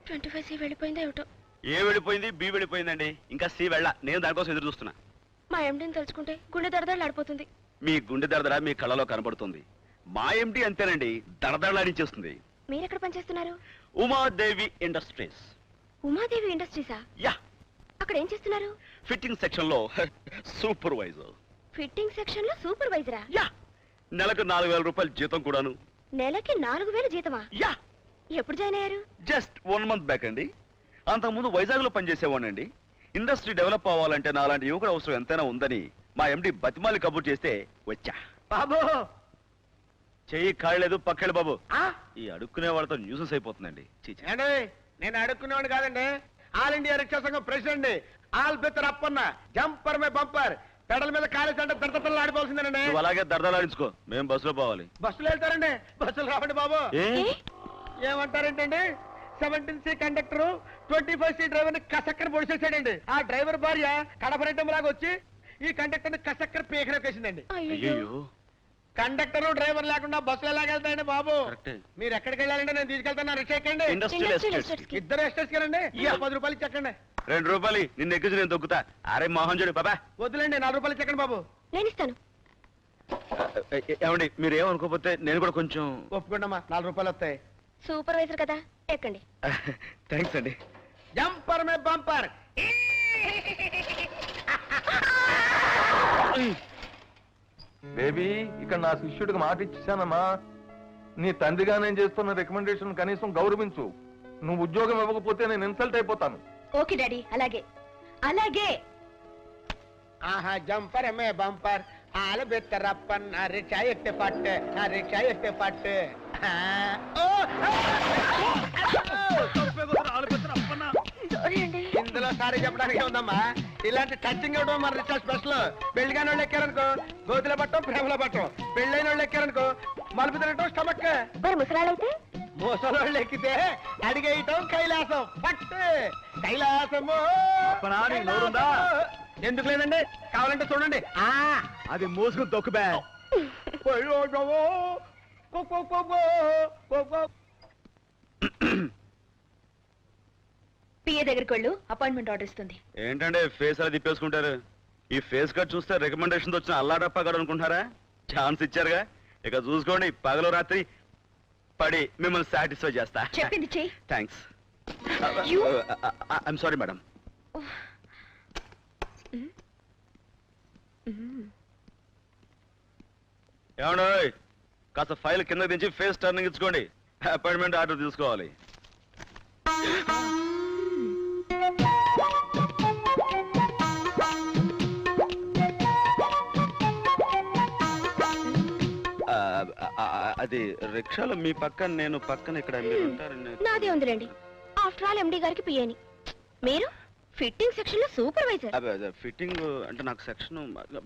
25C వెళ్ళిపోయిందో ఏమిటో. ఏ వెళ్ళిపోయింది? B వెళ్ళిపోయిందండి. ఇంకా సి వెళ్ళ. నేను దానికోసం ఎదురు చూస్తున్నా. మా ఎండిని తలుచుకుంటే గుండె దడదడలాడిపోతుంది. మీ గుండె దడదడ మీ కళ్ళలో కనబడుతుంది. మా ఎండి అంతేనండి, దడదడలాడించేస్తుంది. మీరెక్కడ పనిచేస్తున్నారు? ఉమాదేవి ఇండస్ట్రీస్. ఉమాదేవి ఇండస్ట్రీసా? యా. అక్కడ ఏం చేస్తున్నారు? ఫిట్టింగ్ సెక్షన్ లో సూపర్వైజర్. ఫిట్టింగ్ సెక్షన్ లో సూపర్వైజరా? యా. నెలకు 4000 రూపాయలు జీతం కూడాను. నెలకి 4000 జీతమా? యా. ఎప్పుడు జాయిన్ అయ్యారు? జస్ట్ 1 month బ్యాక్ అండి. అంతకుముందు వైజాగ్ లో పనిచేసేవాడినండి. ఇండస్ట్రీ డెవలప్ అవ్వాలంటే నాలాంటి యువకుడు అవసరం ఎంతైనా ఉందని మా ఎండి బతిమాలి కబుర్ చేస్తే వచ్చా. బాబు చెయ్యి కాయలేదు పక్కెళ్ళు బాబు. ఈ అడుక్కునే వాళ్ళతో న్యూసెస్ అయిపోతుందండి. అండి నేను అడుక్కునేవాడు కాదండి. ఆల్ ఇండియా రిక్షా సంఘం ప్రెసిడెంట్. ఆల్ బిత్తర్ అప్పన్న జంపర్ మే బంపర్. పెడల మీద కాలేజ్ అంటే దడతలు ఆడిపోవాల్సిందేనండి. నువ్వు అలాగే దడదలాడించుకో, మేము బస్సులో పోవాలి. బస్సులు వెళ్తారండి, బస్సులు రావండి బాబు. ఏ? ఏమంటారేంటండి? 17C కండక్టర్ 25C డ్రైవర్ ని కసక్కర పొడిచేసాడండి. ఆ డ్రైవర్ భార్య కడపరెడ్డం లాగా వచ్చి ఈ కండక్టర్ ని కసక్కర పీకరేసిందండి. అయ్యో. కండక్టర్ డ్రైవర్ లేకుండా బస్సులు ఎలాగెళ్తాయండి బాబు? కరెక్టే. మీరు ఎక్కడికి వెళ్ళాలంటే నేను తీసుకెళ్తాను. రిక్షా ఎక్కండి. Industrial estates. ఇద్దరు ఎస్టేట్స్ కెళ్ళండి. 10 రూపాయలు చెక్కండి. 2 రూపాయలు నిన్ను ఎక్కించి నేను దొక్కుతా. అరే మోహన్ చూడు బాబా. వద్దులేండి, 4 రూపాయలు చెక్కండి బాబు. నేను ఇస్తాను. ఏమండి మీరు ఏమనుకోకపోతే నేను కూడా కొంచెం. ఒప్పుకోండమ్మా, 4 రూపాయలు వస్తాయి. సూపర్వైజర్ కదా, ఎక్కండి. థ్యాంక్స్ అండి. జంపర్ మే బంపర్. బేబీ, ఇక్కడ నా శిష్యుడికి మాట ఇచ్చానమ్మా. నీ తండ్రిగా నేను చేస్తున్న రికమెండేషన్ కనీసం గౌరవించు. నువ్వు ఉద్యోగం ఇవ్వకపోతే నేను ఇన్సల్ట్ అయిపోతాను. ఓకే డాడీ, అలాగే అలాగే. ఆహా, జంపర్ మే బంపర్. ఆలు బెత్తరప్పన్ రిక్షా ఎట్టే పట్టు, రిక్షా ఎట్టే పట్టు. ఇందులో సారీ చెప్పడానికి ఉందమ్మా. ఇలాంటి టచింగ్ ఇవ్వడం మన రిక్షా స్పెషల్. పెళ్లిగాని వాళ్ళు ఎక్కారనుకో గోతులో పట్టం, ప్రేమలో పట్టం. పెళ్ళైన వాళ్ళు ఎక్కారనుకో మలుపు తినటం స్టమక్. మరి ముసలాళ్ళైతే? మోసలోళ్ళు ఎక్కితే అడిగేయటం కైలాసం. పట్టు కైలాసము. ఎందుకు లేదండి, కావాలంటే చూడండి. అది మోసుకుని తొక్కు బ్యా. పిఏ దగ్గరికి వెళ్ళు, అపాయింట్మెంట్ ఆర్డర్ ఇస్తుంది. ఏంటంటే ఫేస్ అలా తిప్పేసుకుంటారు? ఈ ఫేస్ కట్ చూస్తే రికమెండేషన్ వచ్చిన అల్లాడప్ప గడు అనుకుంటారా? ఛాన్స్ ఇచ్చారుగా, ఇక చూసుకోండి. పగలు రాత్రి పడి మిమ్మల్ని సాటిస్ఫై చేస్తా. చెప్పింది చెయ్యి. Thanks. You? I'm sorry madam. ఏమండో కాస్త ఫైల్ కింద దించి ఫేస్ టర్నింగ్ ఇచ్చుకోండి. అపాయింట్మెంట్ ఆర్డర్ తీసుకోవాలి. అది రిక్షాలో మీ పక్కన, నేను పక్కన ఇక్కడ మీరు ఉంటారండి. నాదే ఉందిలేండి. ఆఫ్టర్ ఆల్ ఎండి గారికి పిఏని. మీరు ఫిట్టింగ్ సెక్షన్ లో సూపర్వైజర్. ఫిట్టింగ్ అంటే నాకు సెక్షన్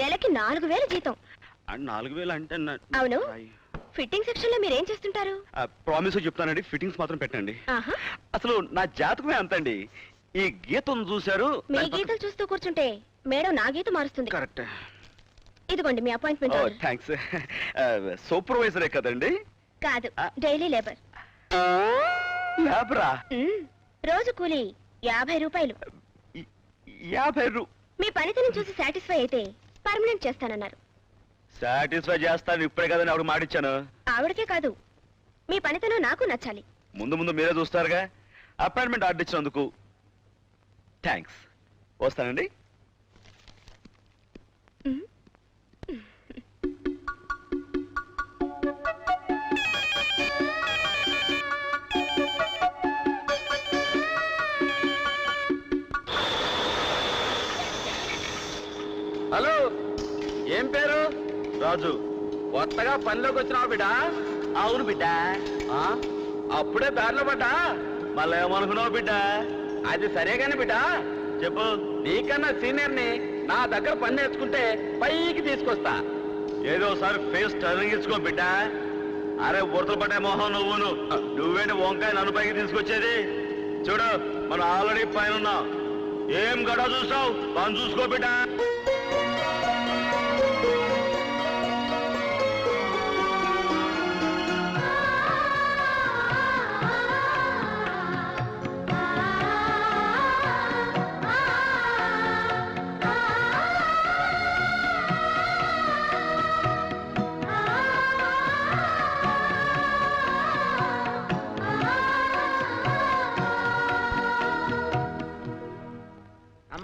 నెలకి 4000 జీతం. 4000 అంటే అవును. ఫిట్టింగ్ సెక్షన్ లో మీరేం చేస్తుంటారు? ప్రామిస్ చెప్తానండి, ఫిట్టింగ్స్ మాత్రం పెట్టండి. ఆహా. అసలు నా జాతకమే అంతండి. ఈ గీతం చూశారు? మీ గీతలు చూస్తూ కూర్చుంటే మేడం నా గీత మారుస్తుంది. కరెక్ట్. ఇదిగోండి మీ అపాయింట్మెంట్. థ్యాంక్స్. సూపర్వైజరే కదండి? కాదు, డైలీ లేబర్. లేబరా? రోజు కూలీ 50 రూపాయలు. 50 మీ పనితనం చూసి సాటిస్ఫై అయితే పర్మనెంట్ చేస్తానన్నారు. సాటిస్ఫై చేస్తాను ఇప్పుడే కదని ఆవిడ మాటిచ్చాను. ఆవిడకే కాదు, మీ పనితనం నాకు నచ్చాలి. ముందు ముందు మీరే చూస్తారుగా. అపాయింట్మెంట్ ఆర్డర్ ఇచ్చినందుకు థ్యాంక్స్. వస్తానండి. హలో, ఏం పేరు? రాజు. కొత్తగా పనిలోకి వచ్చినావు బిడ్డా? అవును బిడ్డ. అప్పుడే దారిలో పడ్డా? మళ్ళీ ఏమనుకున్నావు బిడ్డ? అది సరేగాని బిడ్డా, చెప్పు. నీకన్నా సీనియర్ ని నా దగ్గర పని నేర్చుకుంటే పైకి తీసుకొస్తా. ఏదో ఒకసారి ఫేస్ టర్నింగ్ ఇచ్చుకో బిడ్డ. అరే ఉడతలు పడ్డే మొహం నువ్వేంటి వంకాయ నన్ను పైకి తీసుకొచ్చేది? చూడు, మనం ఆల్రెడీ పైన ఉన్నాం. ఏం గడ చూసావు? పని చూసుకో బిడ్డ.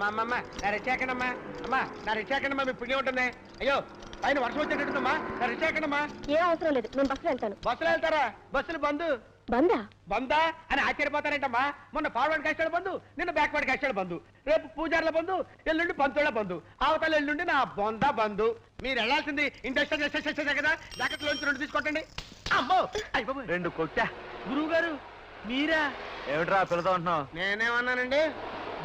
అమ్మమ్మ నా రెచ్చాకండమ్మా అమ్మా నా రెచ్చాకండమ్మా మీ పుణ్యం ఉంటుంది. అయ్యో పైన వర్షం వచ్చేటట్టుమ్మా నా రెచ్చాకండమ్మా. ఏం అవసరం లేదు, నేను బస్సులో వెళ్తాను. బస్సులో వెళ్తారా? బస్సులు బంద్. బందా? బందా అని ఆశ్చర్యపోతారేంటమ్మా? మొన్న ఫార్వర్డ్ కష్టాలు బంధు, నిన్న బ్యాక్వర్డ్ కష్టాలు బంధు, రేపు పూజార్ల బంధు, ఎల్లుండి పంతుల బంధు, అవతల ఎల్లుండి నా బొంద బంధు. మీరు వెళ్ళాల్సింది ఇండస్ట్రియల్ కదా. జాకెట్లోంచి 2 తీసుకోండి. అమ్మో అయిపో 2 కొట్టా. గురువు గారు మీరా? ఏమిట్రా పిల్లతో ఉంటున్నావు? నేనేమన్నానండి?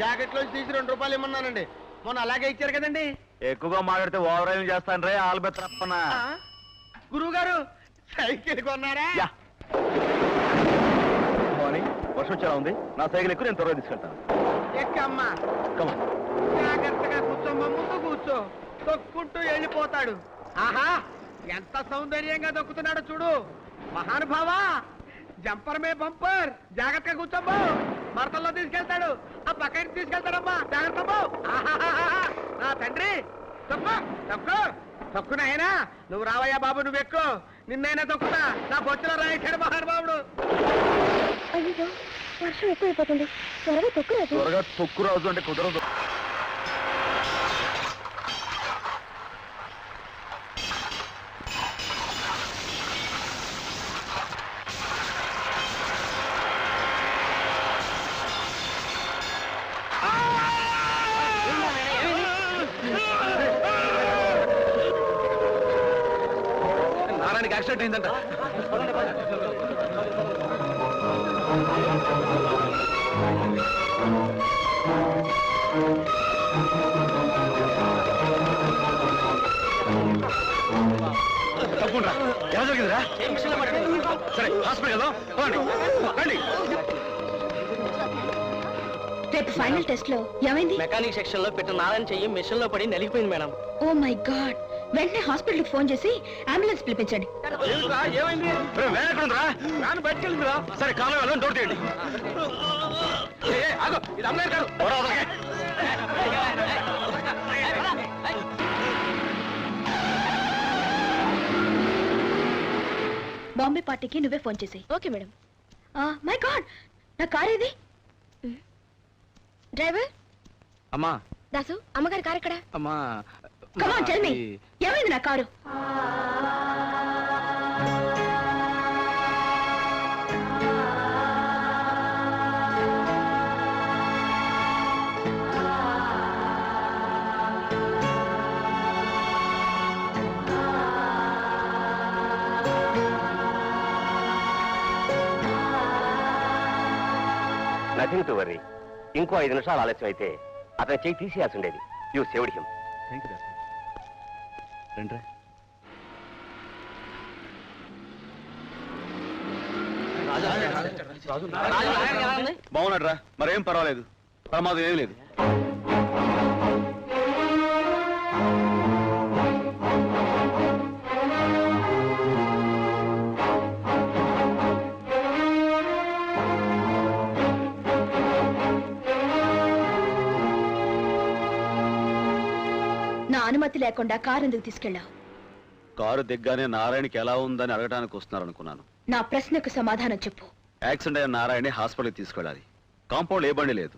జాకెట్లోంచి తీసి 2 రూపాయలు ఇమ్మన్నానండి. మొన్న అలాగే ఇచ్చారు కదండి. ఎక్కువగా మాట్లాడితే ఓవర్ చేస్తాను రే ఆల్బెత్తప్పన. గురువు గారు సైకిల్ కొన్నారా? వర్షం చాలా ఉంది, నా సైకిల్ ఎక్కువ నేను త్వరగా తీసుకెళ్తాను. ఎక్కమ్మా జాగ్రత్తగా కూర్చోమ్మా. ముందు కూర్చో. తొక్కుంటూ వెళ్ళిపోతాడు. ఆహా ఎంత సౌందర్యంగా దొక్కుతున్నాడో చూడు. మహానుభావా జంపర్ మే బంపర్. జాగ్రత్తగా కూర్చోమ్మా. మరతల్లో తీసుకెళ్తాడు. ఆ పక్కకి తీసుకెళ్తాడమ్మా. జాగ్రత్త. నా తండ్రి తొక్కు తొక్కు తొక్కు నాయనా. నువ్వు రావయ్యా బాబు, నువ్వు ఎక్కువ. నిన్నైనా తొక్కుతా. నా బొచ్చులో రాయించాడు మహానుభావుడు. అయ్యో వర్షం ఎక్కువైపోతుంది, త్వరగా తొక్కురాదు. త్వరగా తొక్కు రాజు అంటే కుదరదు. నారాయణకి యాక్సిడెంట్ అయిందంట. తప్పకుండా ఎలా జరిగిందిరా? సరే హాస్పిటల్ వెళ్దాం. రండి. రేపు ఫైనల్ టెస్ట్ లో ఏమైంది? మెకానిక్ సెక్షన్ లో పెట్టిన నారాయణ చెయ్యి మిషన్ లో పడి నలిగిపోయింది మేడం. ఓ మై గాడ్, వెంటనే హాస్పిటల్ కి ఫోన్ చేసి అంబులెన్స్ పిలిపించండి. ఏమైంది? వ్యాన్ బయటకెళ్ళిందిరా. సరే కాలం వెళ్ళని డోర్ తీయండి. ఇది అమ్మాయి కాదు. బాంబే పార్టీకి నువ్వే ఫోన్ చేసి. Okay madam. మై గాడ్, నా కార్ ఏది? డ్రైవర్ అమ్మా దాసు, అమ్మగారి కార్ ఎక్కడ? అమ్మా కమ్ ఆన్ టెల్ మీ, ఏమైంది నా కారు? Nothing to worry. ఇంకో 5 నిమిషాలు ఆలస్యం అయితే అతని చెయ్యి తీసేయాల్సి ఉండేది. You saved him. బాగున్నాడు రా, మరేం పర్వాలేదు, ప్రమాదం ఏం లేదు. నా అనుమతి లేకుండా కారు ఎందుకు తీసుకెళ్ళావు? కారు దిగ్గానే నారాయణకి ఎలా ఉందని అడగడానికి వస్తున్నారనుకున్నాను. నా ప్రశ్నకు సమాధానం చెప్పు. యాక్సిడెంట్ అయిన నారాయణ హాస్పిటల్కి తీసుకెళ్ళాలి. కాంపౌండ్ ఏ బండి లేదు,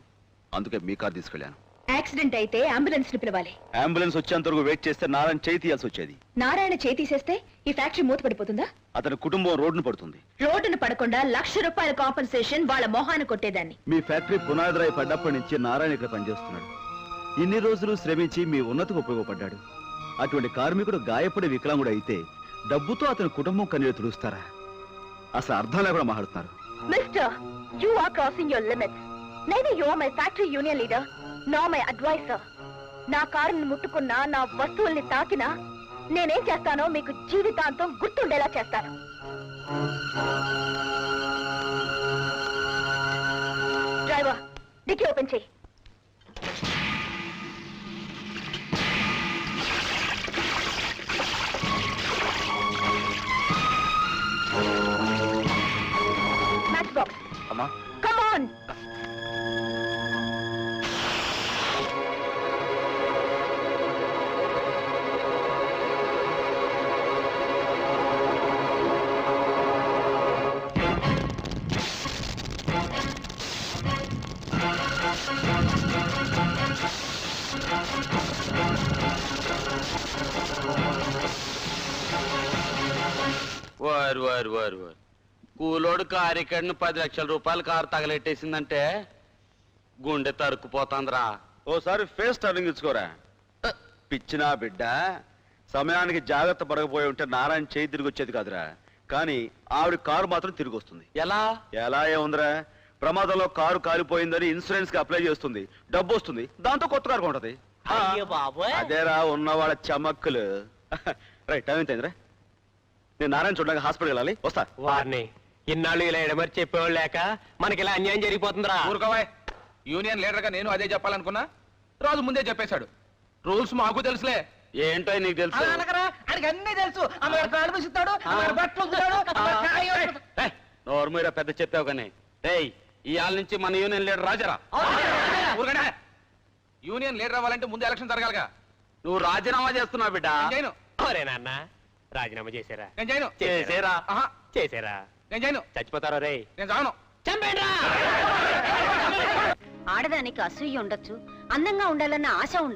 అందుకే మీ కారు తీసుకెళ్ళాను. యాక్సిడెంట్ అయితే అంబులెన్స్ ని పిలవాలి. అంబులెన్స్ వచ్చేంత వరకు వెయిట్ చేస్తే నారాయణ చేయి తీయాల్సి వచ్చేది. నారాయణ చేయి తీసేస్తే ఈ ఫ్యాక్టరీ మూతపడిపోతుందా? అతని కుటుంబం రోడ్డును పడుతుంది. రోడ్డును పడకుండా ₹1,00,000 కాంపెన్సేషన్ వాళ్ళ మొహాన్ని కొట్టేదాన్ని. మీ ఫ్యాక్టరీ పునాదిరాయి పడ్డప్పటి నుంచి నారాయణ ఇక్కడ పనిచేస్తున్నాడు. ఇన్ని రోజులు శ్రమించి మీ ఉన్నతికి ఉపయోగపడ్డాడు. అటువంటి కార్మికుడు గాయపడి వికలాంగుడు అయితే డబ్బుతో అతని కుటుంబం కన్నీరు తుడుస్తారా? అసలు అర్థం లేకుండా మాట్లాడుతున్నారు. Mister, you are crossing your limits. Neither you are my factory union leader, nor my advisor. నా కారుని ముట్టుకున్నా, నా వస్తువుల్ని తాకినా నేనేం చేస్తానో మీకు జీవితాంతం గుర్తుండేలా చేస్తాను. డ్రైవర్, డిక్కీ ఓపెన్ చేయి. Match box. అమ్మా Come on! వారు వారు వారు వారు కూలోడు కారు ఇక్కడిని 10 లక్షల రూపాయలు కారు తగలెట్టేసిందంటే గుండె తరుక్కుపోతాందిరా. ఓసారి ఫేస్ టర్నింగ్ ఇచ్చుకోరా. పిచ్చినా బిడ్డ, సమయానికి జాగ్రత్త పడకపోయి ఉంటే నారాయణ చేయి తిరిగి వచ్చేది కాదురా. కానీ ఆవిడ కారు మాత్రం తిరిగి వస్తుంది. ఎలా ఏముందిరా, ప్రమాదంలో కారు కాలిపోయిందని ఇన్సూరెన్స్ కి అప్లై చేస్తుంది, డబ్బు వస్తుంది, దాంతో కొత్త కారు కొంటది. అదేరా ఉన్న వాళ్ళ చమక్కులు. రైట్, టైం ఎంత అయిందిరా? నేను నారాయణ చూడడానికి హాస్పిటల్ వెళ్ళాలి, వస్తా. వారిని ఇన్నాళ్ళు ఇలా ఎడమరి చెప్పేవాళ్ళు లేక మనకి ఇలా అన్యాయం జరిగిపోతుందిరా. ఊరుకోవాయ్, యూనియన్ లీడర్ గా నేను అదే చెప్పాలనుకున్నా, రాజు ముందే చెప్పేశాడు. రూల్స్ మాకు తెలుసులే. ఏంటో నీకు తెలుసు? అన్ని తెలుసు. అనిపిస్తాడు, నోర్మీరా పెద్ద చెప్పావు కానీ. రేయ్, ఇవాళ నుంచి మన యూనియన్ లీడర్ రాజారా. ఊరుగనే, యూనియన్ లీడర్ అవ్వాలంటే ముందు ఎలక్షన్ జరగాలిగా. నువ్వు రాజీనామా చేస్తున్నావు బిడ్డ. నేను చేయను. ఒరే నాన్న, రాజీనామా చేశారా? నేను చేయను. చేసేరా. ఆహా, చేశారా? నేను చేయను. చచ్చిపోతారా రే? నేను చావను. ఆడదానికి అసూయ ఉండొచ్చు, అందంగా ఉండాలన్న ఆశ ఉండదు.